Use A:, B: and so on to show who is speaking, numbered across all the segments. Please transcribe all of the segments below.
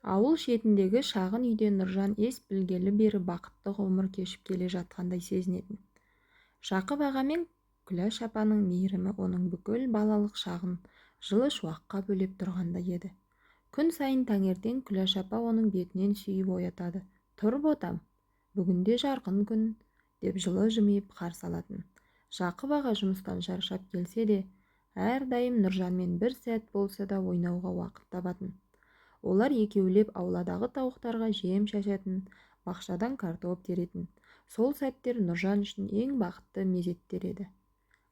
A: Ауыл шетіндегі шағын үйде Нұржан ес білгелі бері бақытты ғұмыр кешіп келе жатқандай сезінетін. Жақып аға мен Күләш апаның мейірімі оның бүкіл балалық шағын жылы шуаққа бөлеп тұрғандай еді. Күн сайын таңертең Күләш апа оның бетінен сүйіп оятады. «Тұр ботам, бүгінде жарқын күн» деп жылы жымиып қарсы алатын. Жақып аға жұмыстан шаршап келсе де, әрдайым Нұржанмен бір сәт болса да ойнауға уақыт табатын. Олар екеулеп ауладағы тауықтарға жем шашатын, бақшадан картоп теретін. Сол сәттер Нұржан үшін ең бақытты мезеттер еді.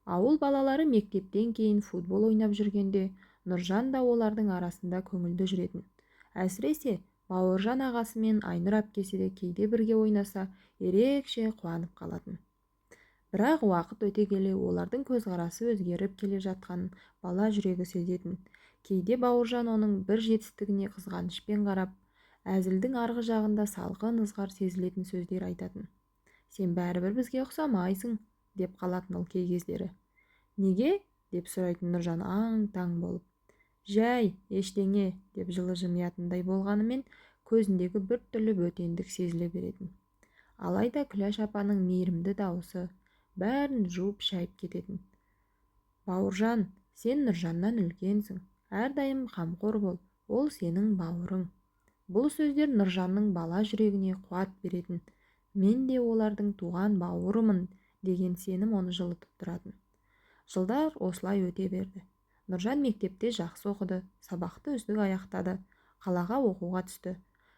A: Ауыл балалары мектептен кейін футбол ойнап жүргенде, Нұржан да олардың арасында көңілді жүретін. Әсіресе Бауыржан ағасы мен Айнұр әпкесі де кейде бірге ойнаса, ерекше қуанып қалатын. Бірақ уақыт өте келе олардың көзқарасы өзгеріп келе жатқанын бала жүрегі сезетін. Кейде Бауыржан оның бір жетістігіне қызғанышпен қарап, әзілдің арғы жағында салқын ызғар сезілетін сөздер айтатын. «Сен бәрібір бізге ұқсамайсың» деп қалатын ол кей кездері. «Неге?» деп сұрайтын Нұржан аң-таң болып. «Жай, ештеңе» деп жылы жымиятындай болғанымен, көзіндегі бір түрлі бөтендік сезіле беретін. Алайда Күләш апаның мейірімді дауысы бәрін жуып шайып кететін. «Бауыржан, сен Нұржаннан үлкенсің, әрдайым қамқор бол, ол сенің бауырың». Бұл сөздер Нұржанның бала жүрегіне қуат беретін. Мен де олардың туған бауырымын деген сенім оны жылытып тұратын. Жылдар осылай өте берді. Нұржан мектепте жақсы оқыды, сабақты үздік аяқтады, қалаға оқуға түсті.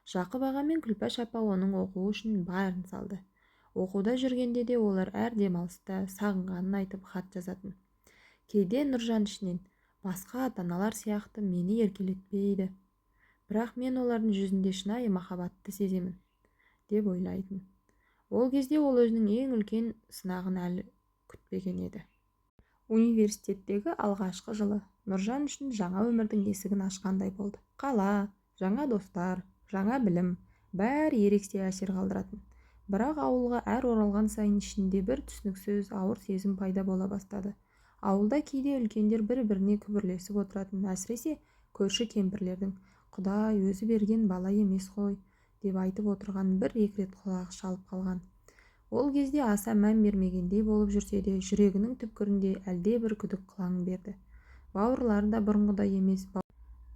A: Жақып аға мен Күлпәш апа оның оқуы үшін барын салды. Оқуда жүргенде де олар әр демалыста сағынғанын айтып хат жазатын. Кейде Нұржан ішінен, басқа ата-аналар сияқты мені еркелетпейді, бірақ мен олардың жүзінде шынайы махаббатты сеземін деп ойлайтын. Ол кезде ол өзінің ең үлкен сынағын әлі күтпеген еді. Университеттегі алғашқы жылы Нұржан үшін жаңа өмірдің есігін ашқандай болды. Қала, жаңа достар, жаңа білім, бәрі ерекше әсер қалдыратын. Бірақ ауылға әр оралған сайын ішінде бір түсініксіз ауыр сезім пайда бола бастады. Ауылда кейде үлкендер бір-біріне күбірлесіп отыратын, әсіресе көрші кемпірлердің «Құдай өзі берген бала емес қой» деп айтып отырған бір-екі рет құлағы шалып қалған. Ол кезде аса мән бермегендей болып жүрсе де, жүрегінің түпкірінде әлде бір күдік қылаң берді. Бауырлары да бұрынғыдай емес.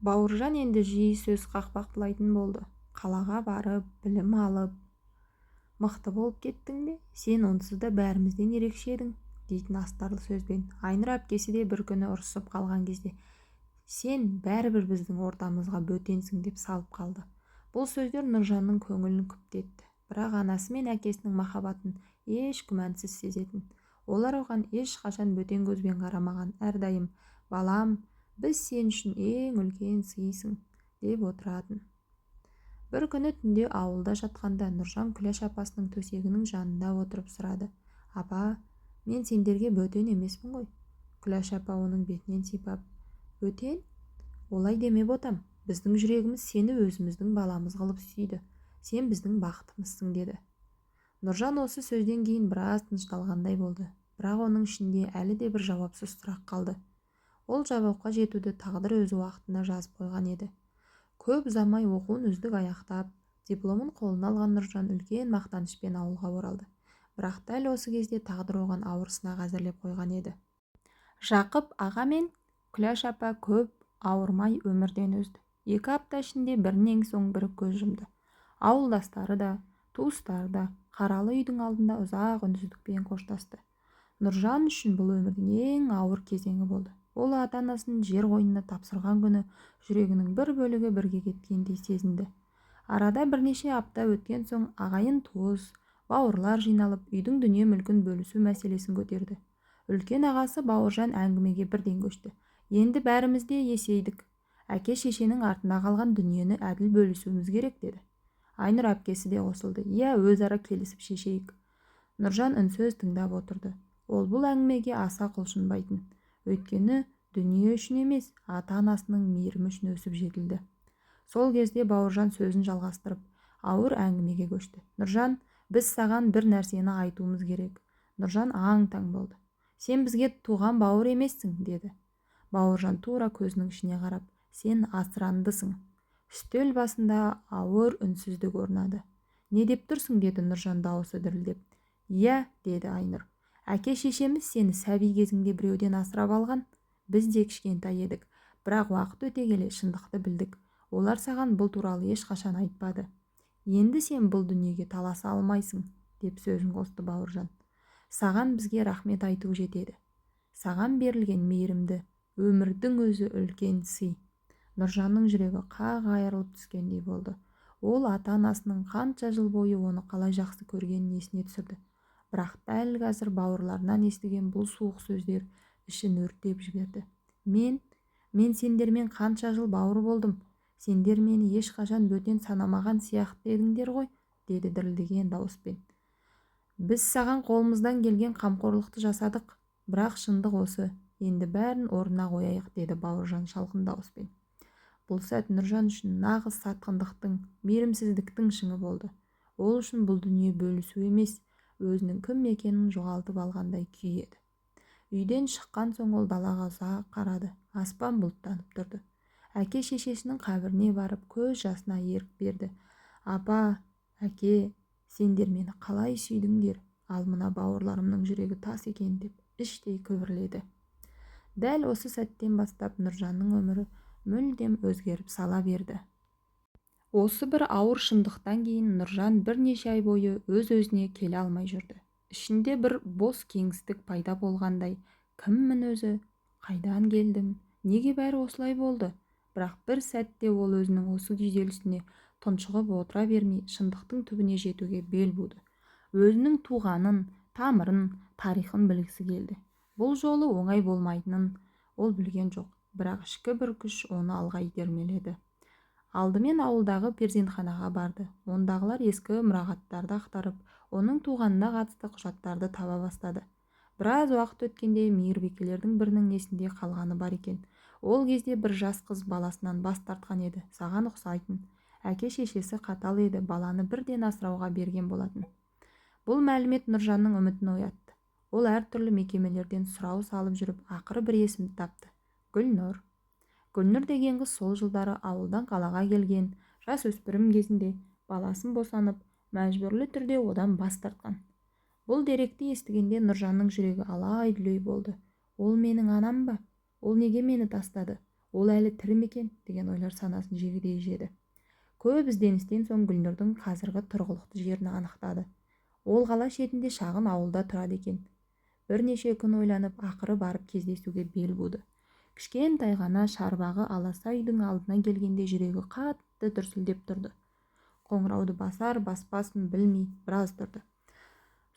A: Бауыржан енді жиі сөз қақпақтайтын болды. «Қалаға барып, білім алып, мықты болып кеттің бе? Сен онсыз да бәрімізден ерекше едің» дейтін астарлы сөзбен. Айнұр әпкесі де бір күні ұрысып қалған кезде «Сен бәрібір біздің ортамызға бөтенсің» деп салып қалды. Бұл сөздер Нұржанның көңілін күптетті. Бірақ анасы мен әкесінің махаббатын еш күмәнсіз сезетін. Олар оған ешқашан бөтен көзбен қарамаған, әрдайым «Балам, біз сен үшін ең үлкен сыйсың» деп отыратын. Бір күні түнде ауылда жатқанда Нұржан Күләш апасының төсегінің жанында отырып сұрады. «Апа, мен сендерге бөтен емеспін ғой?» Күләш апа оның бетінен сипап: «Бөтен? Олай деме ботам, біздің жүрегіміз сені өзіміздің баламыз қылып сүйді. Сен біздің бақытымызсың» деді. Нұржан осы сөзден кейін біраз тынышталғандай болды. Бірақ оның ішінде әлі де бір жауапсыз сұрақ қалды. Ол жауапқа жетуді тағдыр өз уақытында жазып қойған еді. Көп ұзамай оқуын үздік аяқтап, дипломын қолына алған Нұржан үлкен мақтанышпен ауылға оралды. Бірақ дәл осы кезде тағдыр оған ауыр сынақ әзірлеп қойған еді. Жақып аға мен Күләш апа көп ауырмай өмірден өзді. 2 апта ішінде бірінен соң бірі көз жұмды. Ауылдастары да, туыстары да қаралы үйдің алдында ұзақ үнсіздікпен қоштасты. Нұржан үшін бұл өмірдің ең ауыр кезеңі болды. Ол ата-анасын жер қойнына тапсырған күні жүрегінің бір бөлігі бірге кеткендей сезінді. Арада бірнеше апта өткен соң ағайын туыс, бауырлар жиналып, үйдің дүние мүлкін бөлісу мәселесін көтерді. Үлкен ағасы Бауыржан әңгімеге бірден көшті. «Енді бәріміз де есейдік. Әке-шешенің артына қалған дүниені әділ бөлісуіміз керек» деді. Айнұр әпкесі де қосылды. «Иә, өзара келісіп шешейік». Нұржан үнсіз тыңдап отырды. Ол бұл әңгімеге аса құлшынбайтын. Өйткені дүние үшін емес, ата-анасының мейірімі үшін өсіп жетілді. Сол кезде Бауыржан сөзін жалғастырып, ауыр әңгімеге көшті. «Нұржан, біз саған бір нәрсені айтуымыз керек». Нұржан аң-таң болды. «Сен бізге туған бауыр емессің» деді. Бауыржан тура көзінің ішіне қарап: «Сен асырандысың. Үстел басында ауыр үнсіздік орнады. «Не деп тұрсың?» деді Нұржан дауысы дірілдеп. «Иә», деді Айнұр. «Әке-шешеміз сені сәби кезіңде біреуден асырап алған. Біз де кішкентай едік. Бірақ уақыт өте келе шындықты білдік. Олар саған бұл туралы ешқашан айтпады. Енді сен бұл дүниеге таласа алмайсың», деп сөзін қосты Бауыржан. «Саған бізге рахмет айту жетеді. Саған берілген мейірімді өмірдің өзі үлкен сый». Нұржанның жүрегі қақ айырылып түскендей болды. Ол ата-анасының қанша жыл бойы оны қалай жақсы көргенін есіне түсірді. Бірақ дәл қазір бауырларынан естіген бұл суық сөздер ішін өртеп жіберді. Мен сендермен қанша жыл бауыр болдым. Сендер мені ешқашан бөтен санамаған сияқты едіңдер ғой, деді дірілдеген дауыспен. «Біз саған қолымыздан келген қамқорлықты жасадық, бірақ шындық осы. Енді бәрін орнына қояйық», деді Бауыржан шалқын дауыспен. Бұл сәт Нұржан үшін нағыз сатқындықтың, мейірімсіздіктің шыңы болды. Ол үшін бұл дүние бөлісу емес, өзінің кім екенін жоғалтып алғандай күй еді. Үйден шыққан соң ол далаға ұзақ қарады. Аспан бұлттанып тұрды. Әке-шешесінің қабіріне барып көз жасына ерік берді. «Апа, әке, сендер мені қалай сүйдіңдер, ал мына бауырларымның жүрегі тас екен», деп іштей күбірледі. Дәл осы сәттен бастап Нұржанның өмірі мүлдем өзгеріп сала берді. Осы бір ауыр шындықтан кейін Нұржан бірнеше ай бойы өз-өзіне келе алмай жүрді. Ішінде бір бос кеңістік пайда болғандай, кіммін өзі, қайдан келдім, неге бәрі осылай болды? Бірақ бір сәтте ол өзінің осы күйзелісіне тұншығып отыра бермей, шындықтың түбіне жетуге бел буды. Өзінің туғанын, тамырын, тарихын білгісі келді. Бұл жолы оңай болмайтынын ол білген жоқ, бірақ ішкі бір күш оны алға итермеледі. Алдымен ауылдағы перзентханаға барды. Ондағылар ескі мұрағаттарды ақтарып, оның туғанына қатысты құжаттарды таба бастады. Біраз уақыт өткенде мейірбикелердің бірінің есінде қалғаны бар екен. Ол кезде бір жас қыз баласынан бас тартқан еді. Саған ұқсайтын. Әке-шешесі қатал еді, баланы бірден асырауға берген болатын. Бұл мәлімет Нұржанның үмітін оятты. Ол әртүрлі мекемелерден сұрау салып жүріп, ақыры бір есімді тапты. Гүлнұр деген қыз сол жылдары ауылдан қалаға келген, жас өспірім кезінде баласын босанып, мәжбүрлі түрде одан бас тартқан. Бұл деректі естігенде Нұржанның жүрегі алай-дүлей болды. «Ол менің анам ба? Ол неге мені тастады? Ол әлі тірі ме екен?» деген ойлар санасын жегідей жеді. Көп ізденістен соң Гүлнұрдың қазіргі тұрғылықты жерін анықтады. Ол қала шетінде шағын ауылда тұрады екен. Бірнеше күн ойланып, ақыры барып кездесуге бел буды. Кішкентай ғана шарбағы аласа үйдің алдына келгенде жүрегі қатты дүрсілдеп тұрды. Қоңырауды басар-баспасын білмей біраз тұрды.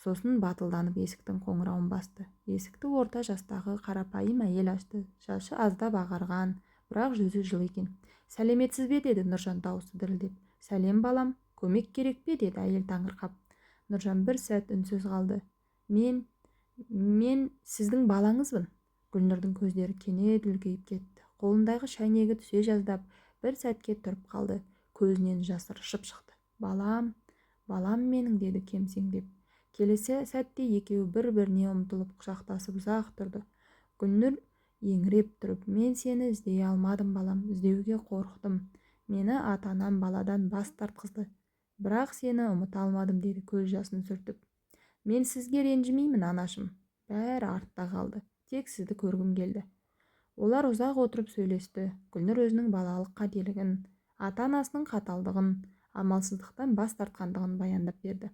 A: Сосын батылданып есіктің қоңырауын басты. Есікті орта жастағы қарапайым әйел ашты. Шашы аздап ағарған, бірақ жүзі жылы екен. «Сәлеметсіз бе?» деді Нұржан дауысы дірілдеп. «Сәлем балам, көмек керек пе?» деді әйел таңырқап. Нұржан бір сәт үнсіз қалды. Мен сіздің балаңызбын». Гүлнұрдың көздері кенет үлкейіп кетті. Қолындағы шәйнегі түсе жаздап, бір сәтке тұрып қалды. Көзінен жас ыршып шықты. «Балам менің», деді кемсеңдеп. Келесі сәтте екеуі бір-біріне ұмтылып құшақтасып ұзақ тұрды. Гүлнұр еңіреп тұрып: «Мен сені іздей алмадым балам, іздеуге қорықтым. Мені ата-анам баладан бас тартқызды. Бірақ сені ұмыта алмадым», деді көз жасын сүртіп. «Мен сізге ренжімеймін анашым. Бәрі артта қалды. Тек сізді көргім келді». Олар ұзақ отырып сөйлесті. Гүлнұр өзінің балалық қателігін, ата-анасының қаталдығын, амалсыздықтан бас тартқандығын баяндап берді.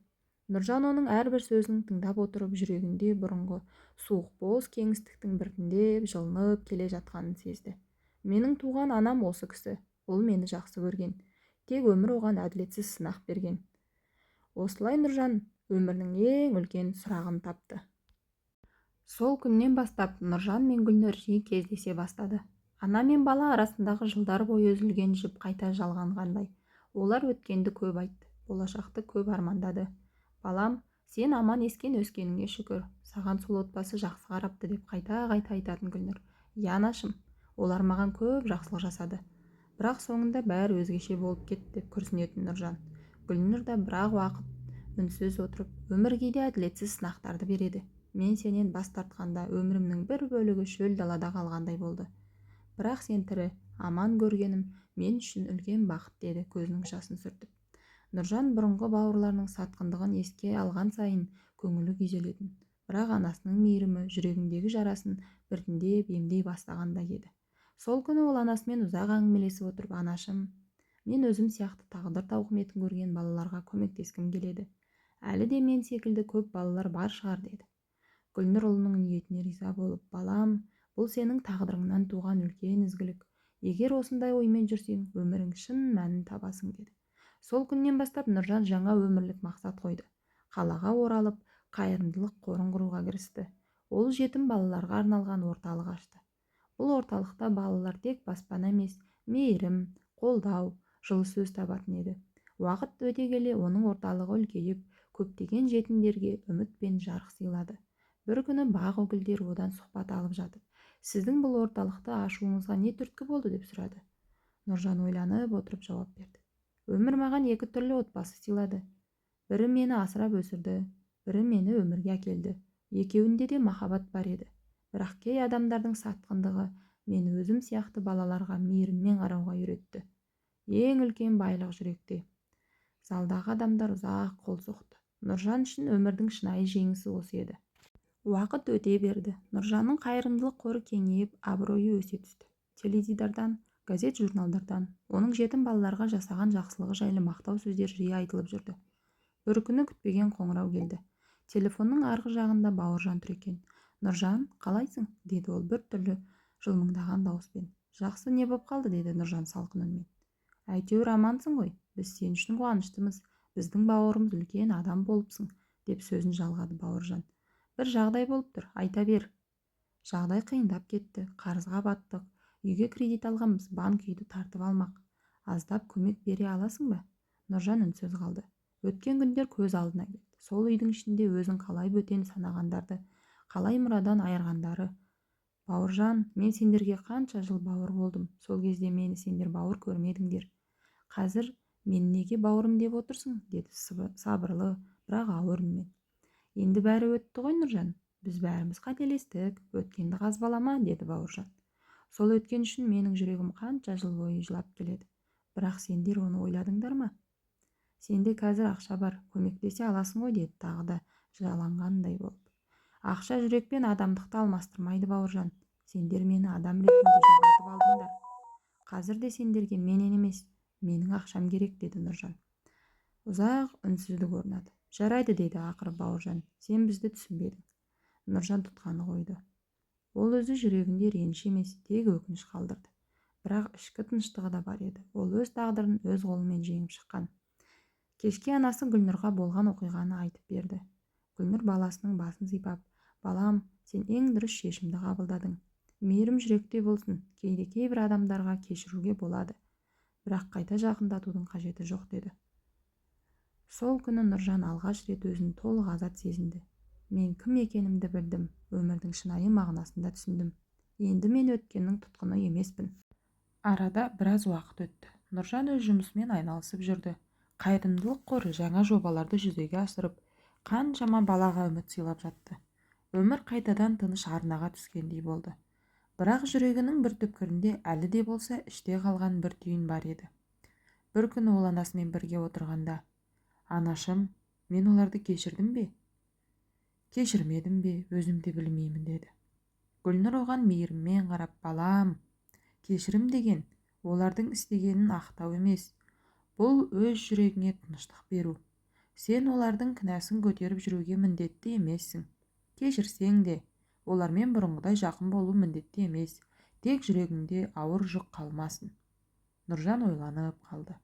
A: Нұржан оның әрбір сөзін тыңдап отырып, жүрегінде бұрынғы суық бос кеңістіктің біртіндеп жылынып келе жатқанын сезді. «Менің туған анам осы кісі. Ол мені жақсы көрген. Тек өмір оған әділетсіз сынақ берген». Осылай Нұржан өмірінің ең үлкен сұрағын тапты. Сол күннен бастап Нұржан мен Гүлнұр жиі кездесе бастады. Ана мен бала арасындағы жылдар бойы үзілген жіп қайта жалғанғандай. Олар өткенді көп айтты, болашақты көп армандады. «Балам, сен аман ескен өскеніңе шүкір. Саған сол отбасы жақсы қарапты», деп қайта-қайта айтатын Гүлнұр. «Я анашым, олар маған көп жақсылық жасады. Бірақ соңында бәрі өзгеше болып кетті», деп күрсінетін Нұржан. Гүлнұр да бірақ уақыт үнсіз отырып, өмір кейде әділетсіз сынақтарды береді. «Мен сенен бас тартқанда өмірімнің бір бөлігі шөл далада қалғандай болды. Бірақ сен тірі, аман көргенім мен үшін үлкен бақыт, деді көзінің жасын сүртіп. Нұржан бұрынғы бауырларының сатқындығын еске алған сайын көңілі күйзелетін, бірақ анасының мейірімі жүрегіндегі жарасын біртіндеп емдей бастағандай еді. Сол күні ол анасымен ұзақ әңгімелесіп отырып, анашым, мен өзім сияқты тағдыр тауқыметін көрген балаларға көмектескім келеді. Әлі де мен секілді көп балалар бар шығар, деді. Гүлнұр ұлының ниетіне риза болып, балам, бұл сенің тағдырыңнан туған үлкен ізгілік. Егер осындай оймен жүрсең, өмірің шын мәнін табасың, деді. Сол күннен бастап Нұржан жаңа өмірлік мақсат қойды. Қалаға оралып, қайырымдылық қорын құруға кірісті. Ол жетім балаларға арналған орталық ашты. Бұл орталықта балалар тек баспана емес, мейірім, қолдау, жылы сөз табатын еді. Уақыт өте келе оның орталығы үлкейіп, көптеген жетімдерге үміт пен жарық сыйлады. Бір күні бақ өкілдері одан сұхбат алып жатып, сіздің бұл орталықты ашуыңызға не түрткі болды, деп сұрады. Нұржан ойланып отырып жауап берді. Өмір маған екі түрлі отбасы сыйлады. Бірі мені асырап өсірді, бірі мені өмірге әкелді. Екеуінде де махаббат бар еді. Бірақ кей адамдардың сатқындығы мені өзім сияқты балаларға мейіріммен қарауға үйретті. Ең үлкен байлық жүректе. Залдағы адамдар ұзақ қол соқты. Нұржан үшін өмірдің шынайы жеңісі осы еді. Уақыт өте берді. Нұржанның қайырымдылық қоры кеңейіп, абыройы өсе түсті. Теледидардан, газет-журналдардан оның жетім балаларға жасаған жақсылығы жайлы мақтау сөздер жиі айтылып жүрді. Бір күні күтпеген қоңырау келді. Телефонның арғы жағында Бауыржан тұр екен. Нұржан, қалайсың? Деді ол бір түрлі жылмыңдаған дауыспен. Жақсы, не боп қалды? Деді Нұржан салқын үнмен. Әйтеуір амансың ғой, біз сен үшін қуаныштымыз, біздің бауырымыз үлкен адам болыпсың, деп сөзін жалғады Бауыржан. Бір жағдай болып тұр, айта бер. Жағдай қиындап кетті, қарызға баттық, үйге кредит алғанбыз, банк үйді тартып алмақ. Аздап көмек бере аласың ба? Нұржан үнсіз қалды. Өткен күндер көз алдына келді. Сол үйдің ішінде өзін қалай бөтен санағандарды, қалай мұрадан айырғандары. Бауыржан, мен сендерге қанша жыл бауыр болдым, сол кезде мені сендер бауыр көрмедіңдер. Қазір мен неге бауырым деп отырсың, деді сабырлы, бірақ ауыр үнмен. Енді бәрі өтті ғой, Нұржан, біз бәріміз қателестік, өткенді қазбалама, деді Бауыржан. Сол өткен үшін менің жүрегім қанша жыл бойы жылап келеді. Бірақ сендер оны ойладыңдар ма? Сенде қазір ақша бар, көмектесе аласың ғой, деді тағы да жаланғандай болып. Ақша жүрекпен адамдықты алмастырмайды, Бауыржан. Сендер мені адам ретінде жоғалтып алдыңдар. Қазір де сендерге менен емес, менің ақшам керек, деді Нұржан. Ұзақ үнсіздік орнады. Жарайды, деді ақыры Бауыржан, сен бізді түсінбедің. Нұржан тұтқаны қойды. Ол өзі жүрегінде реніш емес, тек өкініш қалдырды. Бірақ ішкі тыныштығы да бар еді. Ол өз тағдырын өз қолымен жеңіп шыққан. Кешке анасы Гүлнұрға болған оқиғаны айтып берді. Гүлнұр баласының басын сипап, балам, сен ең дұрыс шешімді қабылдадың. Мейірім жүректе болсын, кейбір адамдарға кешіруге болады. Бірақ қайта жақындатудың қажеті жоқ, деді. Сол күні Нұржан алғаш рет өзін толық азат сезінді. Мен кім екенімді білдім, өмірдің шынайы мағынасында түсіндім. Енді мен өткеннің тұтқыны емеспін. Арада біраз уақыт өтті. Нұржан өз жұмысымен айналысып жүрді. Қайырымдылық қоры жаңа жобаларды жүзеге асырып, қаншама балаға үміт сыйлап жатты. Өмір қайтадан тыныш арнаға түскендей болды. Бірақ жүрегінің бір түпкірінде әлі де болса іште қалған бір түйін бар еді. Бір күні ол анасымен бірге отырғанда, анашым, мен оларды кешірдім бе? Кешірмедім бе, өзім де білмеймін, деді. Гүлнұр оған мейіріммен қарап, балам, кешірім деген олардың істегенін ақтау емес. Бұл өз жүрегіңе тыныштық беру. Сен олардың кінәсін көтеріп жүруге міндетті емессің. Кешірсең де, олармен бұрынғыдай жақын болу міндетті емес. Тек жүрегіңде ауыр жүк қалмасын. Нұржан ойланып қалды.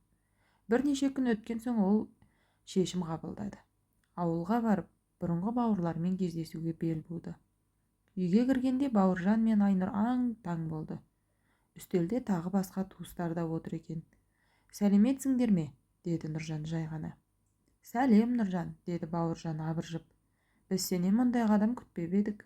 A: Бірнеше күн өткен соң ол шешім қабылдады. Ауылға барып, бұрынғы бауырлармен кездесуге бел буды. Үйге кіргенде Бауыржан мен Айнұр аң-таң болды. Үстелде тағы басқа туыстар да отыр екен. Сәлеметсіңдер ме? Деді Нұржан жай ғана. Сәлем, Нұржан, деді Бауыржан абыржып. Біз сенен мұндай қадам күтпеп едік.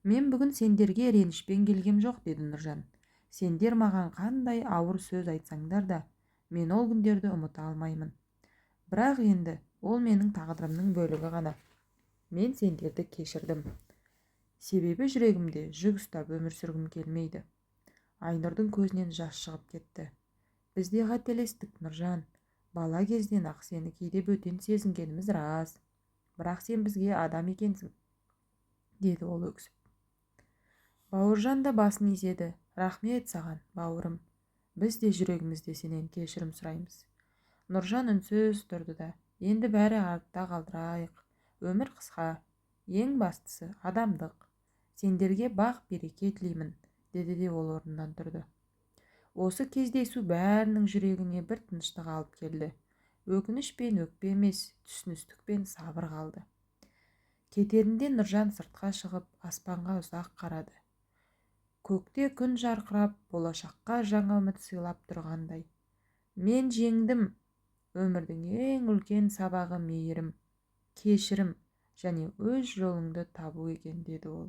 A: Мен бүгін сендерге ренішпен келгем жоқ, деді Нұржан. Сендер маған қандай ауыр сөз айтсаңдар да, мен ол күндерді ұмыта алмаймын. Бірақ енді ол менің тағдырымның бөлігі ғана. Мен сендерді кешірдім. Себебі жүрегімде жүк ұстап өмір сүргім келмейді. Айнұрдың көзінен жас шығып кетті. Біз де қателестік, Нұржан. Бала кезден ақ сені кейде бөтен сезінгеніміз рас. Бірақ сен бізге адам екенсің, деді ол өксіп. Бауыржан да басын изеді. Рахмет саған, бауырым. Біз де жүрегімізде сенен кешірім сұраймыз. Нұржан үнсіз тұрды да, енді бәрі артта қалдырайық. Өмір қысқа. Ең бастысы адамдық. Сендерге бақ береке тілеймін, деді де ол орнынан тұрды. Осы кездесу бәрінің жүрегіне бір тыныштық алып келді. Өкініш пен өкпе емес, түсіністік пен сабыр қалды. Кетерінде Нұржан сыртқа шығып, аспанға ұзақ қарады. Көкте күн жарқырап, болашаққа жаңа үміт сыйлап тұрғандай. Мен жеңдім. Өмірдің ең үлкен сабағы мейірім, кешірім және өз жолыңды табу екен, деді ол.